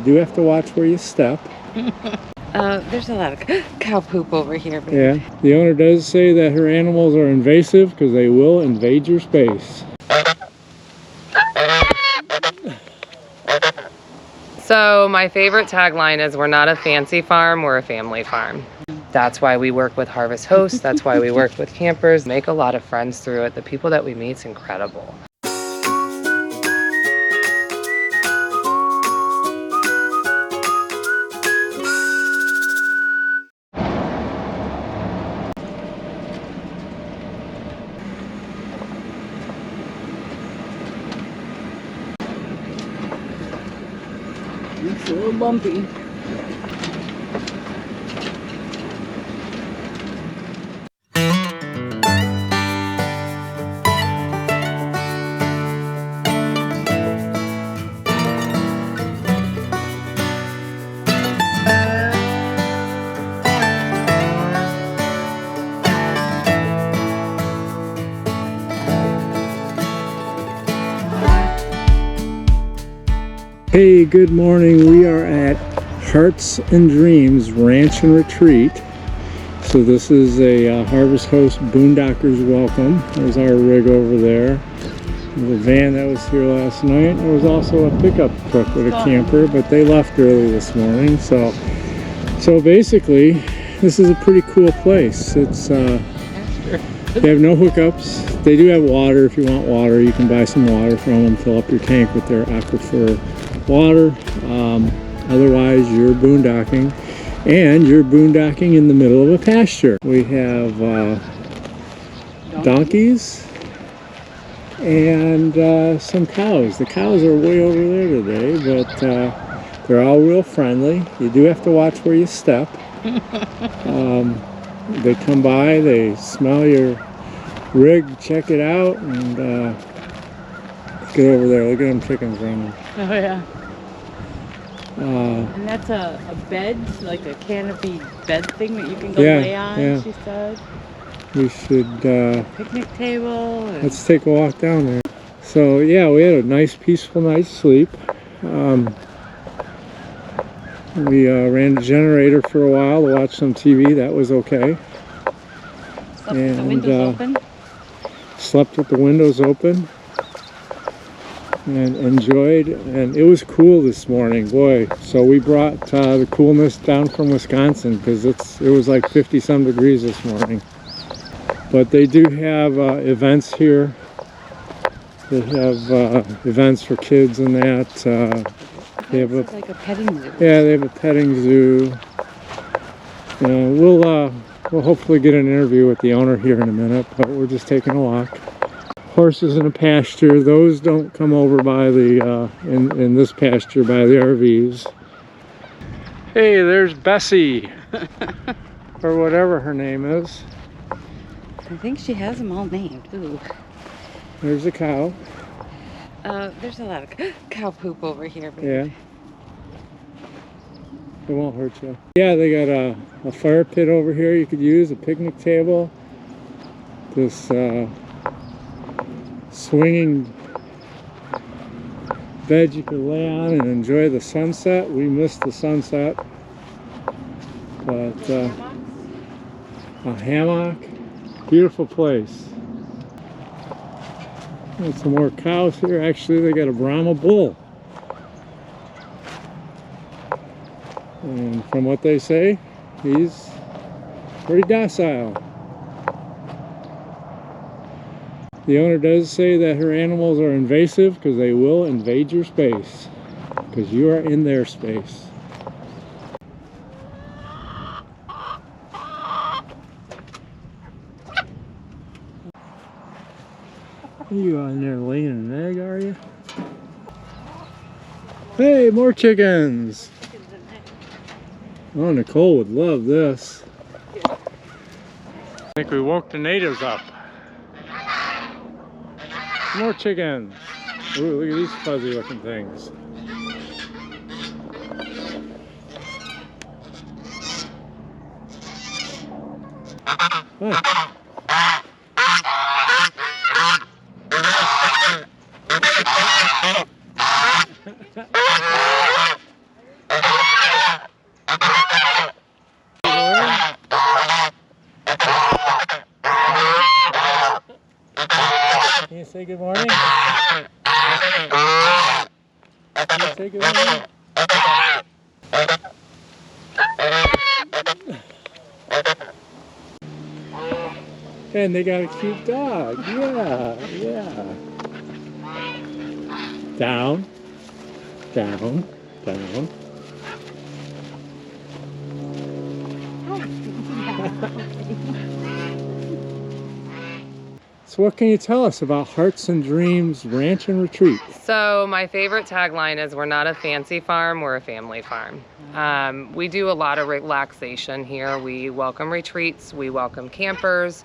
You do have to watch where you step. There's a lot of cow poop over here. Baby. Yeah, the owner does say that her animals are invasive because they will invade your space. So my favorite tagline is, we're not a fancy farm, we're a family farm. That's why we work with Harvest Hosts. That's why we work with campers. Make a lot of friends through it. The people that we meet's incredible. It's a little bumpy. Hey, good morning. We are at Hearst and Dreams Ranch and Retreat. So this is a Harvest Host Boondockers welcome. There's our rig over there. The van that was here last night. There was also a pickup truck with a camper, but they left early this morning. So basically, this is a pretty cool place. It's they have no hookups. They do have water. If you want water, you can buy some water from them. Fill up your tank with their aquifer water. Otherwise, you're boondocking, and you're boondocking in the middle of a pasture. We have donkeys and some cows. The cows are way over there today, but they're all real friendly. You do have to watch where you step. They come by, they smell your rig, check it out, and get over there. Look at them chickens running. Oh yeah. And that's a bed, like a canopy bed thing that you can go lay on, yeah. she said. We should Picnic table. let's take a walk down there. So yeah, we had a nice peaceful night's sleep. We ran the generator for a while to watch some TV. That was okay. Slept with the windows open. Slept with the windows open and enjoyed, and it was cool this morning, boy. So we brought the coolness down from Wisconsin because it was like 50-some degrees this morning. But they do have events here. They have events for kids and that. They have like a petting zoo. Yeah, they have a petting zoo. We'll hopefully get an interview with the owner here in a minute, but we're just taking a walk. Horses in a pasture, those don't come over by the in this pasture by the RVs. Hey, there's Bessie, or whatever her name is. I think she has them all named. Ooh. There's a cow. There's a lot of cow poop over here. Baby. Yeah. It won't hurt you. Yeah, they got a fire pit over here you could use, a picnic table. This swinging bed you could lay on and enjoy the sunset. We missed the sunset. But a hammock. Beautiful place. Got some more cows here. Actually, they got a Brahma bull. And from what they say, he's pretty docile. The owner does say that her animals are invasive because they will invade your space, because you are in their space. You on there laying an egg, are you? Hey, more chickens! Oh, Nicole would love this. I think we woke the natives up. More chickens. Ooh, look at these fuzzy looking things. What? Say good morning. Can you say good morning? And they got a cute dog. Yeah, yeah. Down, down, down. So what can you tell us about Hearts and Dreams Ranch and Retreat? So my favorite tagline is, we're not a fancy farm, we're a family farm. We do a lot of relaxation here. We welcome retreats, we welcome campers.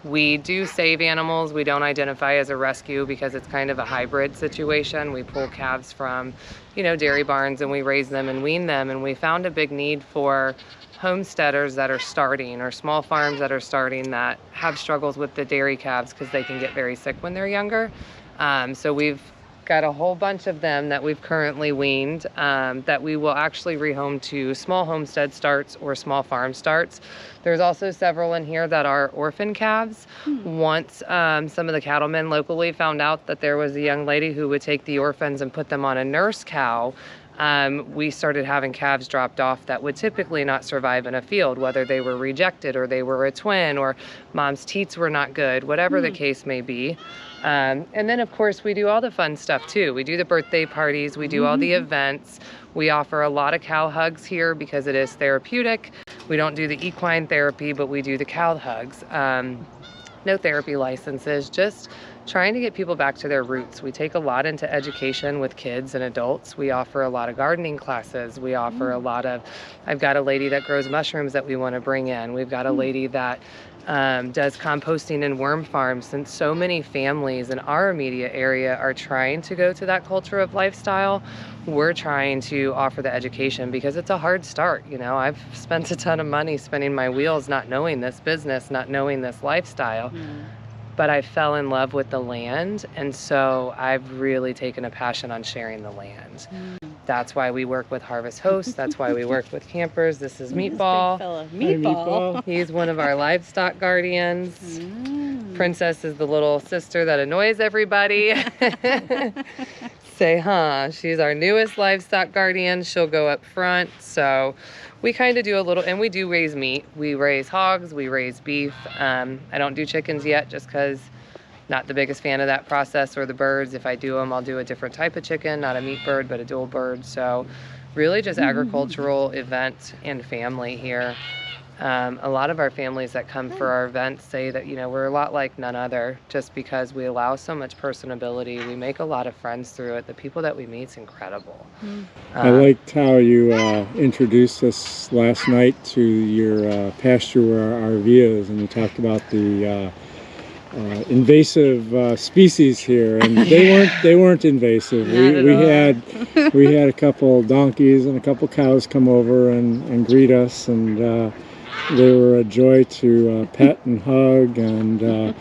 We do save animals. We don't identify as a rescue because it's kind of a hybrid situation. We pull calves from, dairy barns, and we raise them and wean them. And we found a big need for homesteaders that are starting, or small farms that are starting, that have struggles with the dairy calves because they can get very sick when they're younger. So we've got a whole bunch of them that we've currently weaned, that we will actually rehome to small homestead starts or small farm starts. There's also several in here that are orphan calves. Once some of the cattlemen locally found out that there was a young lady who would take the orphans and put them on a nurse cow, we started having calves dropped off that would typically not survive in a field, whether they were rejected or they were a twin or mom's teats were not good, whatever the case may be. And then of course we do all the fun stuff too. We do the birthday parties, we do all the events. We offer a lot of cow hugs here because it is therapeutic. We don't do the equine therapy, but we do the cow hugs. No therapy licenses, just trying to get people back to their roots. We take a lot into education with kids and adults. We offer a lot of gardening classes. We offer a lot of, I've got a lady that grows mushrooms that we want to bring in. We've got a lady that does composting and worm farms, since so many families in our immediate area are trying to go to that culture of lifestyle. We're trying to offer the education because it's a hard start. I've spent a ton of money spinning my wheels, not knowing this business, not knowing this lifestyle. But I fell in love with the land, and so I've really taken a passion on sharing the land. That's why we work with Harvest Hosts. That's why we work with campers. This is Meatball. Meatball. He's one of our livestock guardians. Princess is the little sister that annoys everybody. Say, huh? She's our newest livestock guardian. She'll go up front. So we kind of do a little, and we do raise meat. We raise hogs, we raise beef. I don't do chickens yet just because not the biggest fan of that process, or the birds. If I do them, I'll do a different type of chicken, not a meat bird, but a dual bird. So really just agricultural event and family here. A lot of our families that come for our events say that, we're a lot like none other, just because we allow so much personability. We make a lot of friends through it. The people that we meet is incredible. I liked how you introduced us last night to your pasture where our RV is, and you talked about the invasive species here, and they weren't invasive. We had a couple donkeys and a couple cows come over and greet us, and they were a joy to pet and hug, and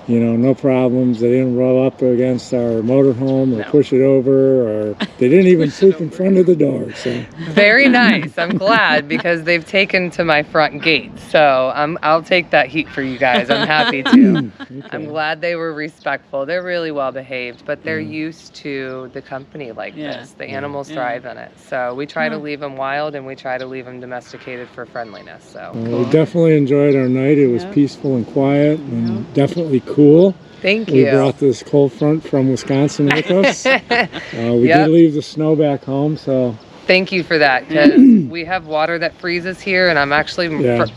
no problems. They didn't rub up against our motorhome or push it over, or they didn't even poop in front of the door. So very nice. I'm glad, because they've taken to my front gate. So I'll take that heat for you guys. I'm happy to. Okay. I'm glad they were respectful. They're really well behaved, but they're used to the company like this. The animals thrive in it. So we try to leave them wild, and we try to leave them domesticated for friendliness. So we definitely enjoyed our night. It was peaceful and quiet, and definitely cool. Thank you. We brought this cold front from Wisconsin with us. We did leave the snow back home, so thank you for that, because we have water that freezes here, and I'm actually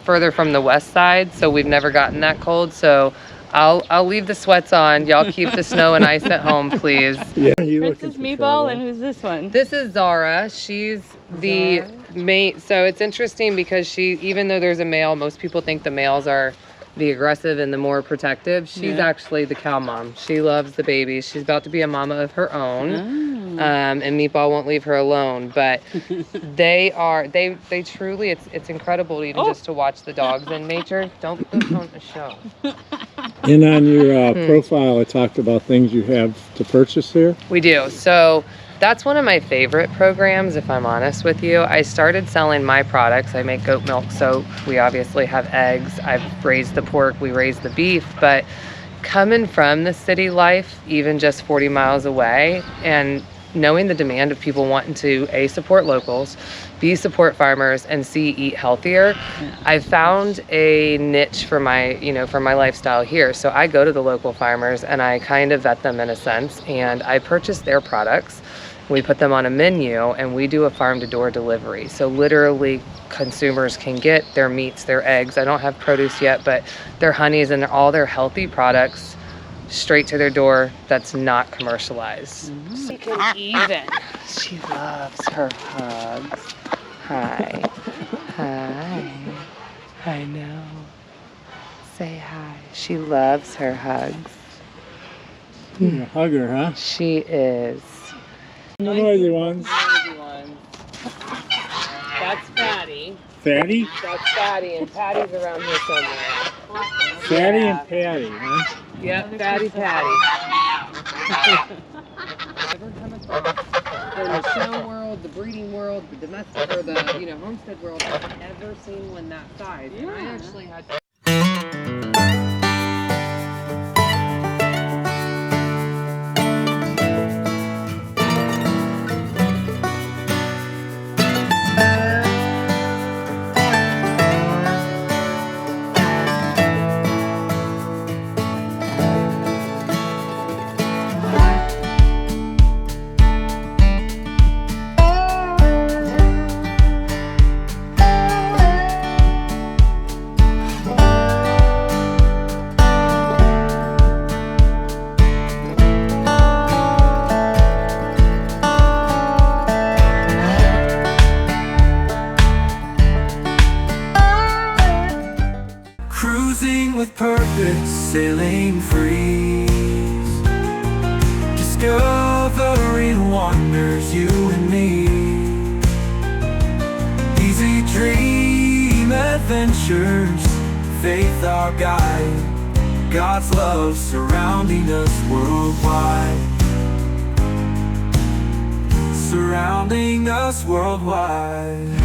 further from the west side, so we've never gotten that cold. So I'll leave the sweats on. Y'all keep the snow and ice at home, please. Princess Meatball, and who's this one? This is Zara. She's the mate. So it's interesting because even though there's a male, most people think the males are the aggressive and the more protective. She's actually the cow mom. She loves the babies. She's about to be a mama of her own. And Meatball won't leave her alone. But they truly, it's incredible even just to watch the dogs in nature. Don't poop on the show. And on your profile, I talked about things you have to purchase here. We do. So that's one of my favorite programs, if I'm honest with you. I started selling my products. I make goat milk soap. We obviously have eggs. I've raised the pork. We raise the beef. But coming from the city life, even just 40 miles away, and knowing the demand of people wanting to A, support locals, B, support farmers, and C, eat healthier, I found a niche for my, for my lifestyle here. So I go to the local farmers and I kind of vet them in a sense, and I purchase their products. We put them on a menu and we do a farm to door delivery. So literally consumers can get their meats, their eggs. I don't have produce yet, but their honeys and all their healthy products straight to their door that's not commercialized. She can even. She loves her hugs. Hi. Hi. I know. Say hi. She loves her hugs. You're a hugger, huh? She is. The noisy ones. That's Fatty. Fatty? That's Fatty, and Patty's around here somewhere. Fatty and Patty, huh? Yep, Fatty Patty. Ever come across in the show world, the breeding world, the domestic or the homestead world, I've never seen one that size. And I actually had. Cruising with purpose, sailing free, discovering wonders, you and me. Easy dream adventures, faith our guide, God's love surrounding us worldwide. Surrounding us worldwide.